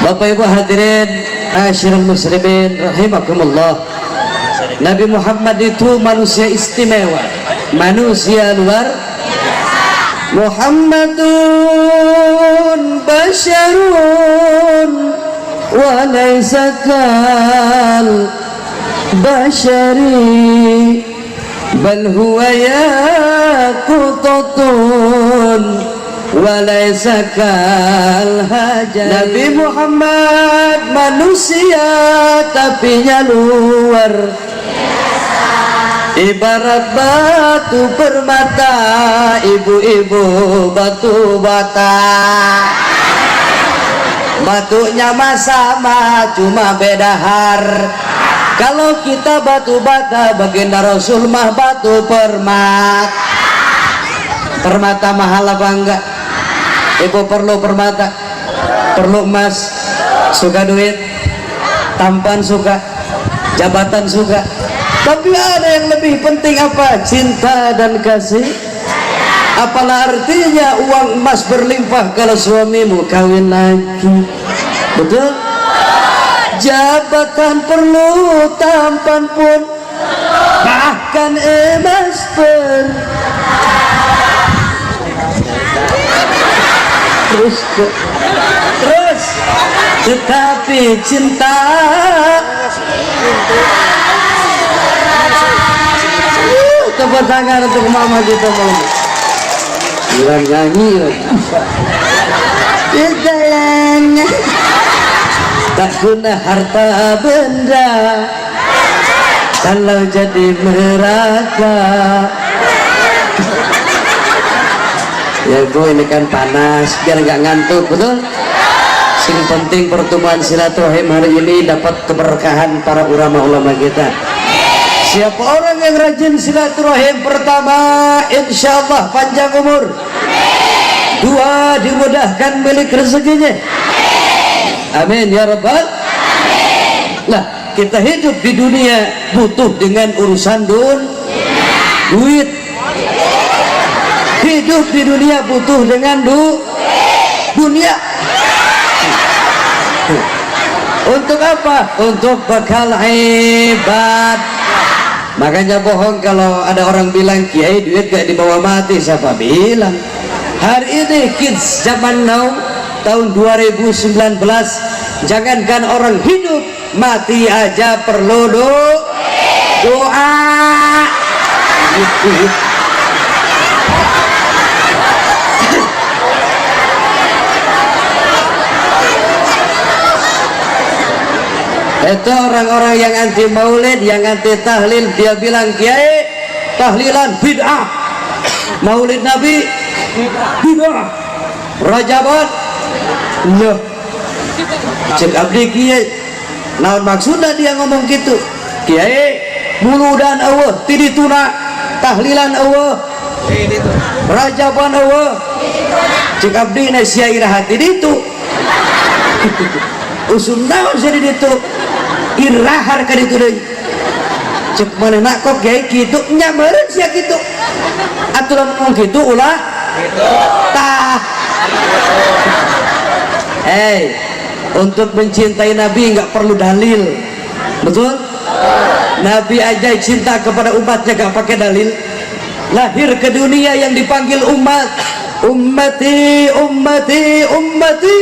Bapak Ibu hadirin asyiral muslimin rahimakumullah. Nabi Muhammad itu manusia istimewa, manusia luar biasa. Muhammadun basyarun wa laysa kal basyari bal huwa yaqutatun walaysa kal hajar. Nabi Muhammad manusia tapi nya luar biasa, ibarat batu permata, ibu-ibu batu bata. Batunya sama cuma beda har. Kalau kita batu bata, baginda Rasul mah batu permata. Permata mahal apa enggak? Ibu perlu permata, perlu emas, suka duit, tampan suka, jabatan suka. Tapi ada yang lebih penting apa? Cinta dan kasih. Apalah artinya uang emas berlimpah kalau suamimu kawin lagi? Betul? Jabatan perlu, tampan pun, bahkan emas pun. Terus tetapi cinta tepuk tangan untuk mama kita mau bilang nyanyi jalan tak guna harta benda kalau jadi neraka. Ya Bu, ini kan panas biar nggak ngantuk, betul? Yang penting pertemuan silaturahim hari ini dapat keberkahan para ulama-ulama kita. Siapa orang yang rajin silaturahim, pertama insya Allah panjang umur, dua dimudahkan milik rezekinya, amin ya rabbal. Nah, kita hidup di dunia butuh dengan urusan duit. Hidup di dunia butuh dengan dunia. Untuk apa? Untuk bekal ibad. Makanya bohong kalau ada orang bilang kiai duit gak dibawa mati. Siapa bilang? Hari ini kids zaman now tahun 2019, jangankan orang hidup, mati aja perlu doa. Itu orang-orang yang anti maulid, yang anti tahlil, dia bilang kiai tahlilan bid'ah, maulid nabi bid'ah, rajaban loh. Cek abdi kiai naon maksudnya dia ngomong gitu? Kiai muludan eueuh tidituna, tahlilan eueuh, rajaban eueuh, cek abdi na sia iraha tiditu. Usun naon jadi ditu irahar ka ditu deui. Cek manehna kok kiai kitu nya meureun sia kitu. Atuh lamun ngomong kitu ulah kitu tah. Untuk mencintai Nabi nggak perlu dalil, betul? Nabi aja cinta kepada umatnya gak pakai dalil. Lahir ke dunia yang dipanggil umat, ummati ummati ummati.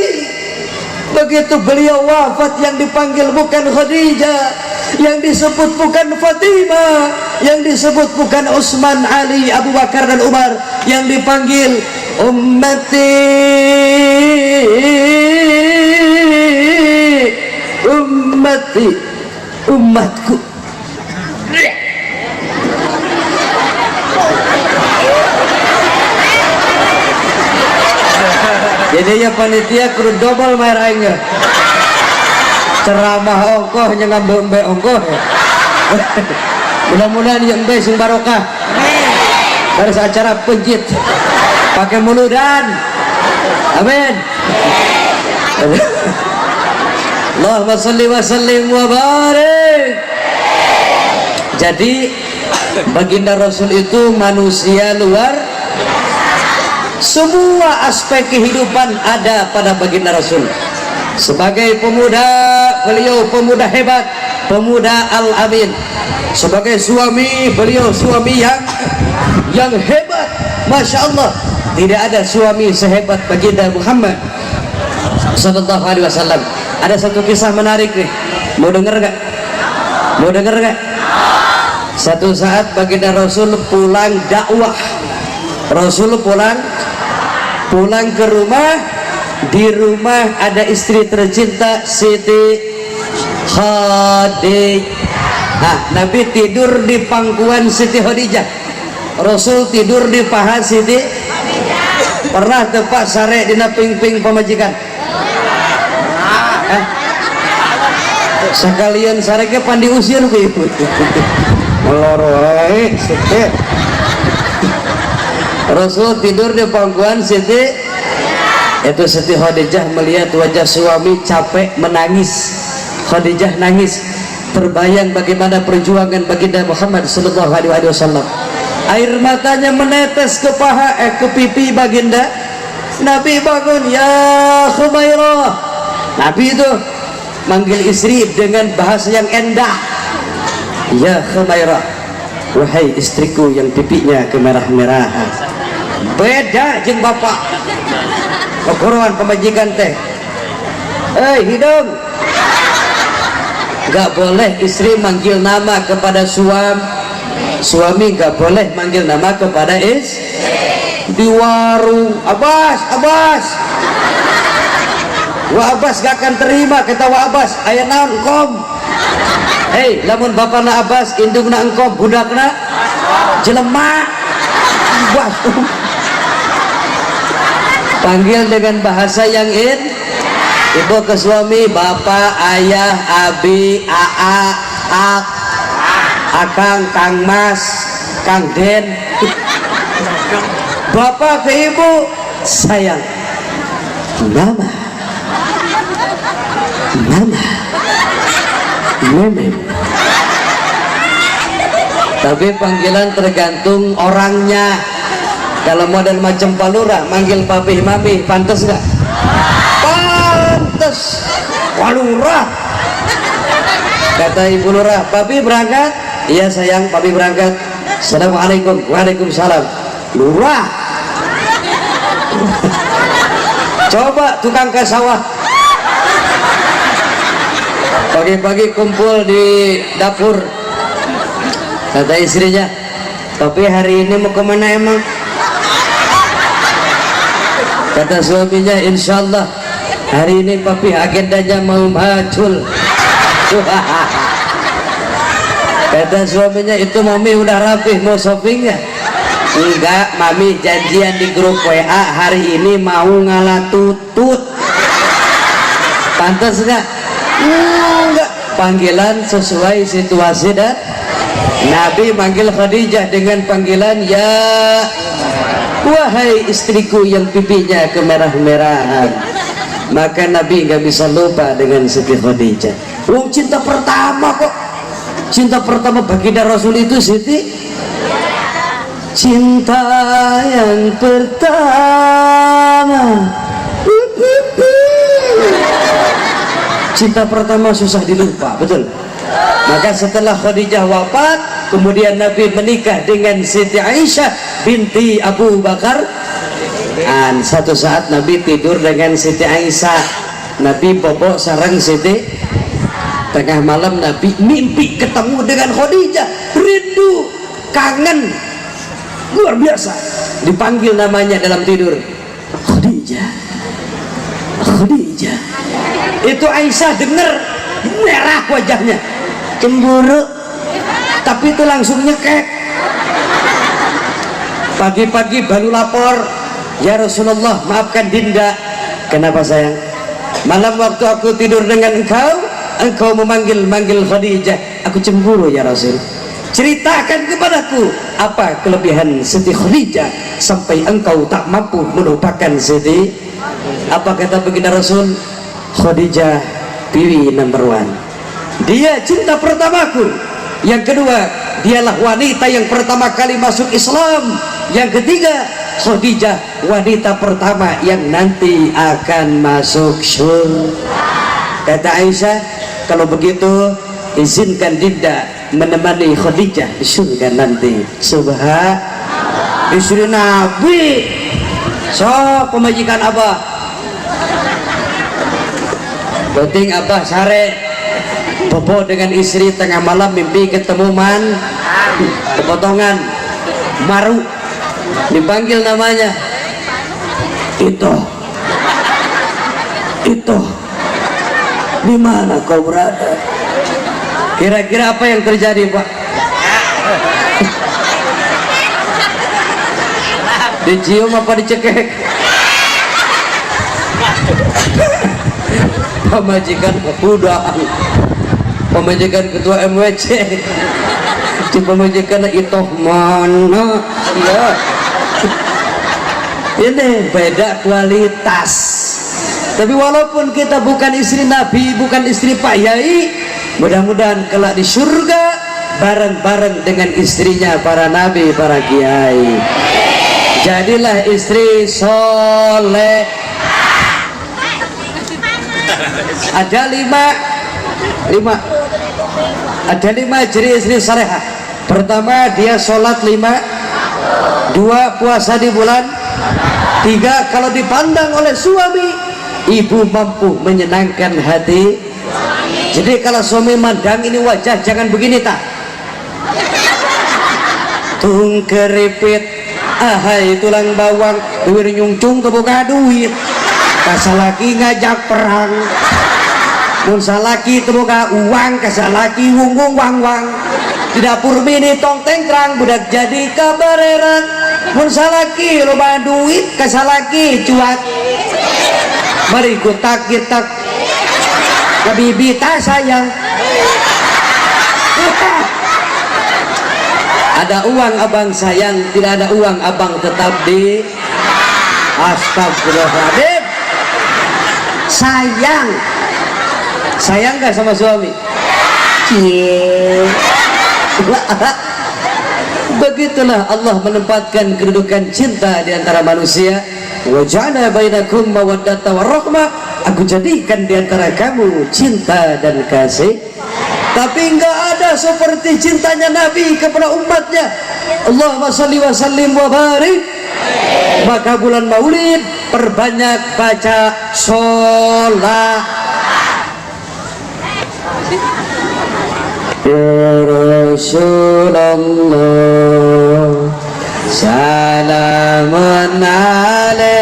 Begitu beliau wafat yang dipanggil bukan Khadijah, yang disebut bukan Fatimah, yang disebut bukan Utsman, Ali, Abu Bakar dan Umar, yang dipanggil ummati ummati, umatku. Jadi ya panitia kudu double bayar aing. Ceramah ongkoh nya ngambil embe ongkoh. Mudah-mudahan yang embe sing barokah. Dari acara penjit pakai muludan. Amin. Allahumma shalli wa sallim wa barik. Jadi baginda Rasul itu manusia luar. Semua aspek kehidupan ada pada baginda Rasul. Sebagai pemuda, beliau pemuda hebat, pemuda Al-Amin. Sebagai suami, beliau suami yang hebat. Masya Allah, tidak ada suami sehebat baginda Muhammad sallallahu alaihi wasallam. Ada satu kisah menarik nih, mau dengar gak? Mau dengar gak? Satu saat baginda Rasul pulang dakwah. Rasul pulang ke rumah. Di rumah ada istri tercinta Siti Khadijah. Nabi tidur di pangkuan Siti Khadijah. Rasul tidur di paha Siti. Pernah tepak sare dina ping-ping pemajikan? Sekalian sare ke pandi usir ku ibu. Meloroi Siti. Rasul tidur di pangkuan Siti. Itu Siti Khadijah melihat wajah suami capek menangis. Khadijah nangis, terbayang bagaimana perjuangan baginda Muhammad sallallahu alaihi wasallam. Air matanya menetes ke paha ke pipi baginda. Nabi bangun, ya Khumairah. Nabi itu manggil istri dengan bahasa yang endah. Ya Khumairah, wahai istriku yang pipinya kemerah-merahan. Beda jeung bapak. Kekurangan pemajikan teh. Hidung. Gak boleh istri manggil nama kepada suami gak boleh manggil nama kepada di warung. Abbas Wa Abbas gak akan terima, kata Wa Abbas, aya naon engkom. Lamun bapana Abbas indungna engkom, budakna jelema. Abbas panggil dengan bahasa yang ibu ke suami, bapak, ayah, abi, aa, ak, akang, kang mas, kang den. Bapak ke ibu, sayang, mama, meme. Tapi panggilan tergantung orangnya. Kalau model macam palura manggil papih mamih pantas gak? Pantas. Palura. Kata ibu lurah, papi berangkat? Iya sayang, papi berangkat. Assalamualaikum. Waalaikumsalam. Lurah. Coba tukang ke sawah. Pagi-pagi kumpul di dapur. Kata istrinya, papi hari ini mau kemana emang? Kata suaminya, insyaallah hari ini papi agendanya mau macul. Kata suaminya, itu mami udah rapih mau shopping ya? Enggak, mami janjian di grup WA hari ini mau ngalah tutut. Pantas enggak? Enggak. Panggilan sesuai situasi dan Nabi manggil Khadijah dengan panggilan ya wahai istriku yang pipinya kemerah-merahan. Maka Nabi nggak bisa lupa dengan Siti Khadijah. Cinta pertama kok. Cinta pertama baginda Rasul itu Siti. Cinta yang pertama. Cinta pertama susah dilupa, betul. Maka setelah Khadijah wafat, kemudian Nabi menikah dengan Siti Aisyah binti Abu Bakar. Dan satu saat Nabi tidur dengan Siti Aisyah. Nabi bobok sarang Siti. Tengah malam Nabi mimpi ketemu dengan Khadijah. Rindu, kangen, luar biasa. Dipanggil namanya dalam tidur, Khadijah, Khadijah. Itu Aisyah dengar, merah wajahnya, cemburu, tapi itu langsung nyekek. Pagi-pagi baru lapor, ya Rasulullah maafkan Dinda. Kenapa sayang? Malam waktu aku tidur dengan engkau memanggil Khadijah, aku cemburu ya Rasul. Ceritakan kepadaku apa kelebihan Siti Khadijah sampai engkau tak mampu melupakan Siti. Apa kata baginda Rasul? Khadijah piwi number one. Dia cinta pertamaku. Yang kedua, dialah wanita yang pertama kali masuk Islam. Yang ketiga, Khadijah wanita pertama yang nanti akan masuk surga. Kata Aisyah, kalau begitu izinkan Dinda menemani Khadijah di surga nanti. Subhanallah, istri Nabi. So pemajikan Abah, penting Abah sare bobo dengan istri tengah malam mimpi ketemu potongan maru, dipanggil namanya itu di mana kau berada? Kira-kira apa yang terjadi, Pak? Dicium apa dicekek? Pemajikan udah, pemajikan ketua MWC, di pemajikan itu mana? Ya, ini beda kualitas. Tapi walaupun kita bukan istri Nabi, bukan istri Pak Yai, mudah-mudahan kelak di surga bareng-bareng dengan istrinya para Nabi, para Kiai. Jadilah istri soleh. Ada lima ciri istri salehah. Pertama, dia sholat 5, 2 puasa di bulan, 3 kalau dipandang oleh suami ibu mampu menyenangkan hati. Jadi kalau suami mandang ini wajah jangan begini tak, tung keripit, ahai tulang bawang, duit nyungcung kebuka duit, kasalaki ngajak perang, mun salaki kebuka uang, kasalaki wung wang wang, di dapur mini tong tengkrang budak jadi kabareran, mun salaki loba duit, kasalaki cuat. Mari kita Habibi tak sayang. Ada uang abang sayang, tidak ada uang abang tetap di. Astagfirullahaladzim. Sayang gak sama suami? Begitulah Allah menempatkan kedudukan cinta di antara manusia. Wa ja'ala bainakum mawaddata warahmah, aku jadikan di antara kamu cinta dan kasih. Tapi enggak ada seperti cintanya Nabi kepada umatnya. Allahumma shalli wa sallim wa barik. Maka bulan Maulid perbanyak baca sholat. Ya Rasulullah salamun alaih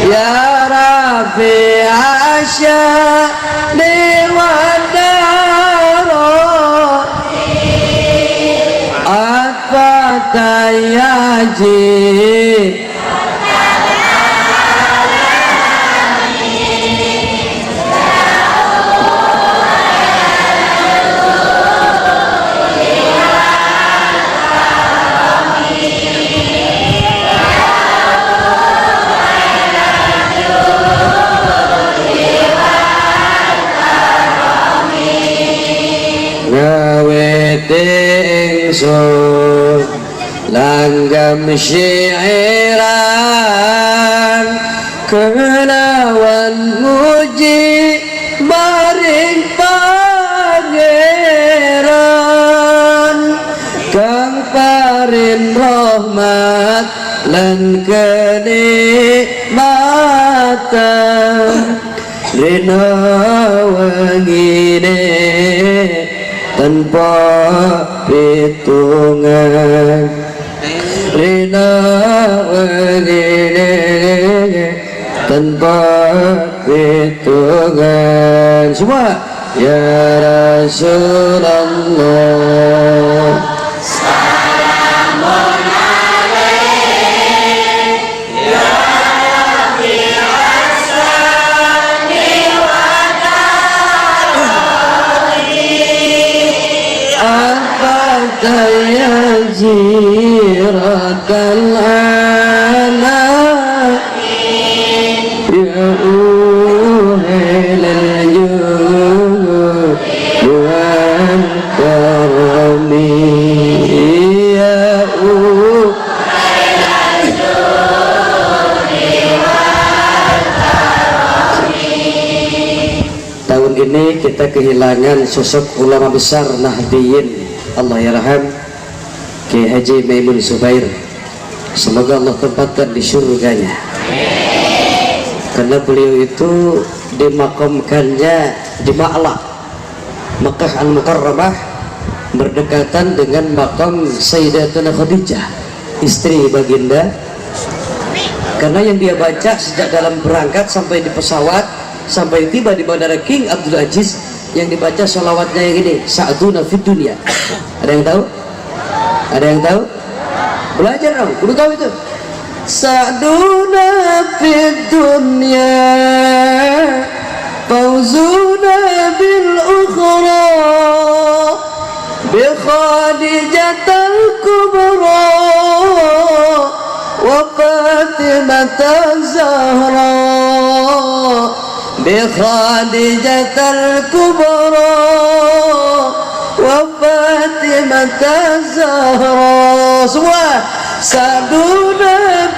ya Rabbi asyani wa darani atfata yajid ingsun langgam syi'iran kelawan muji maring pangeran kang paring rahmat lan kenikmatan rina wangine tanpa hitungan rina wangine tanpa hitungan. Semua ya Rasulullah salamun alaih ya Rabbi asani wa darani apata yazirakal ana ya uhilal jud wal karami ya ini kita kehilangan sosok ulama besar Nahdiyin, Allah yarham, Kiai Haji Maimun Zubair. Semoga Allah tempatkan di surganya, karena beliau itu dimakamkannya di Ma'la, Makkah Al-Mukarramah, berdekatan dengan makam Sayyidatuna Khadijah, istri baginda. Karena yang dia baca sejak dalam berangkat sampai di pesawat, sampai tiba di bandara King Abdul Aziz, yang dibaca sholawatnya yang ini, Sa'duna fid dunya. Ada yang tahu? Ada yang tahu? Belajar dong, kudu tahu itu. Sa'duna fid dunya, fawzuna bil ukhra, bi Khadijatal kubra wa Fatimata Zahra, bi Khadijatal kubra wa Fatimata Zahra. Semua Sa'duna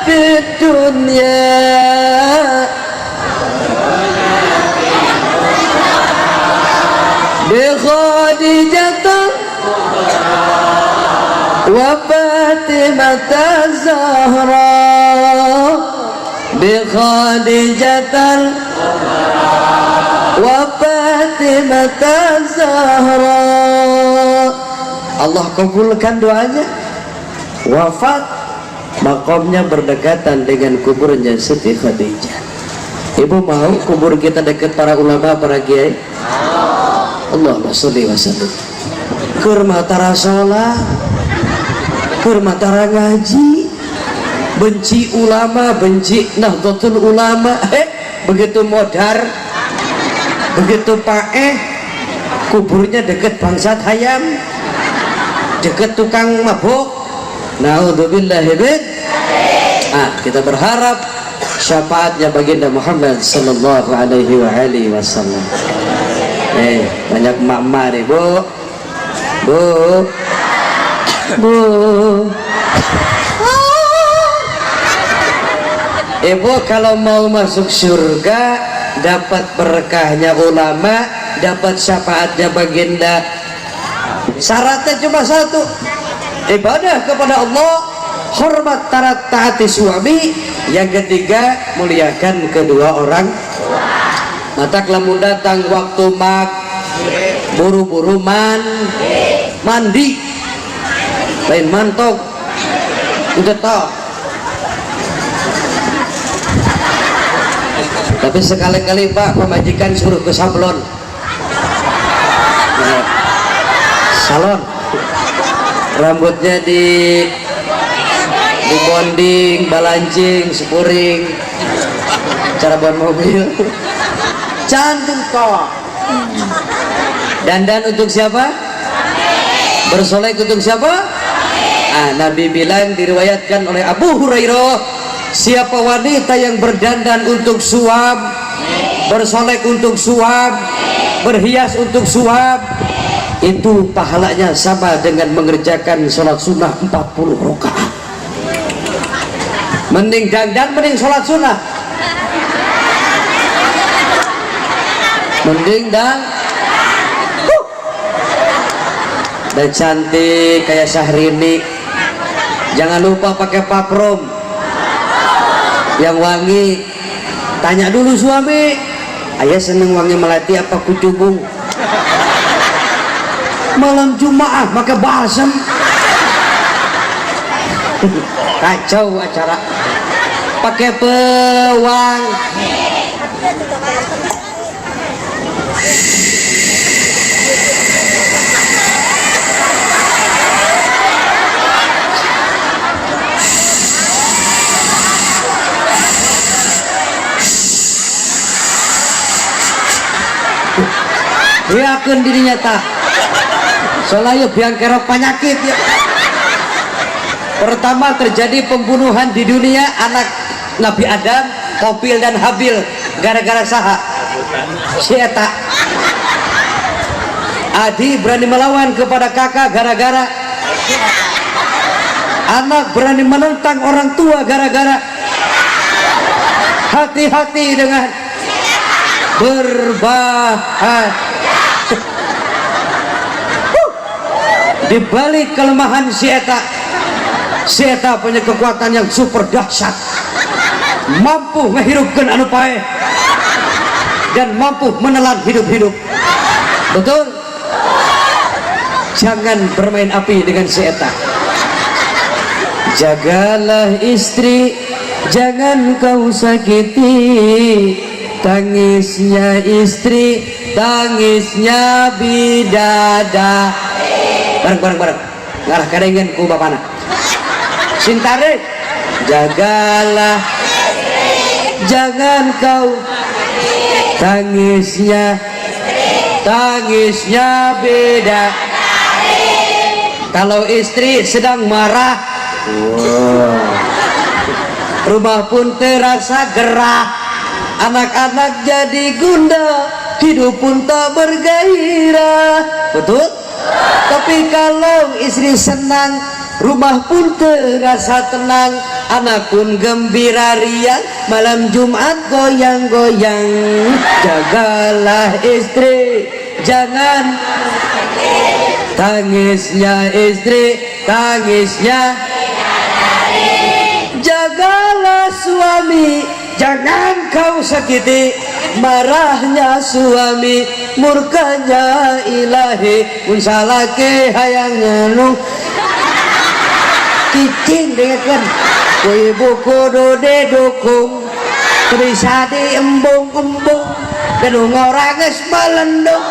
fid dunya, bi Khadijatal wa Fatimata Zahra, bi Khadijatal wa Fatimata Zahra. Allah kabulkan doanya. Wafat, makamnya berdekatan dengan kuburnya Siti Khadijah. Ibu mau kubur kita dekat para ulama, para kiai? Allahumma sholli wa sallim. Keur matara sholat, keur matara ngaji, benci ulama, benci Nahdlatul Ulama. Begitu modar, begitu paeh, kuburnya dekat bangsat hayam, dekat tukang mabuk. Naudzubillahi min. Kita berharap syafaatnya baginda Muhammad sallallahu alaihi wasallam. Banyak mama nih, Bu. Ibu kalau mau masuk surga, dapat berkahnya ulama, dapat syafaatnya baginda, syaratnya cuma satu: ibadah kepada Allah, hormat taati suami. Yang ketiga, muliakan kedua orang. Mata kelamun datang waktu buru-buru mandi, lain mantok udah tahu. Tapi sekali-kali Pak, pemajikan suruh ke salon, rambutnya di bonding, balancing, spuring, cara buat mobil, cantik kok. Dandan untuk siapa? Bersolek untuk siapa? Nabi bilang, diriwayatkan oleh Abu Hurairah, siapa wanita yang berdandan untuk suam, bersolek untuk suam, berhias untuk suam, itu pahalanya sama dengan mengerjakan sholat sunnah 40 rakaat. Mending dandan, mending sholat sunnah, mending dan cantik kayak Syahrini. Jangan lupa pakai parfum yang wangi. Tanya dulu suami, ayah seneng wangi melati apa kucubung? Malam Jumaah pakai balsam. Kacau acara, pakai pewang. Yakin dirinya tak, soalnya biang kerok penyakit ya. Pertama terjadi pembunuhan di dunia anak Nabi Adam, Qabil dan Habil, gara-gara saha? Syeta. Adi berani melawan kepada kakak gara-gara anak berani menentang orang tua gara-gara hati-hati dengan berbahagia. Di balik kelemahan si eta punya kekuatan yang super dahsyat, mampu menghirupkan anu pae dan mampu menelan hidup-hidup. Betul? Jangan bermain api dengan si eta. Jagalah istri, jangan kau sakiti, tangisnya istri, tangisnya bidadari. Bareng ngarah kadengan ku bapana Sintare. Jagalah, jangan kau tangisnya beda. Kalau istri sedang marah, rumah pun terasa gerah, anak-anak jadi gundah, hidup pun tak bergairah. Betul? Tapi kalau istri senang, rumah pun terasa tenang, anak pun gembira riang, malam Jumat goyang-goyang. Jagalah istri, jangan tangisnya istri, tangisnya. Jagalah suami, jangan kau sakiti, marahnya suami, murkanya ilahi. Mun salake hayang nyanu cicing dengarkan ku ibu kudu didukung, bisa diembung-embung, gedung orang geus melendung.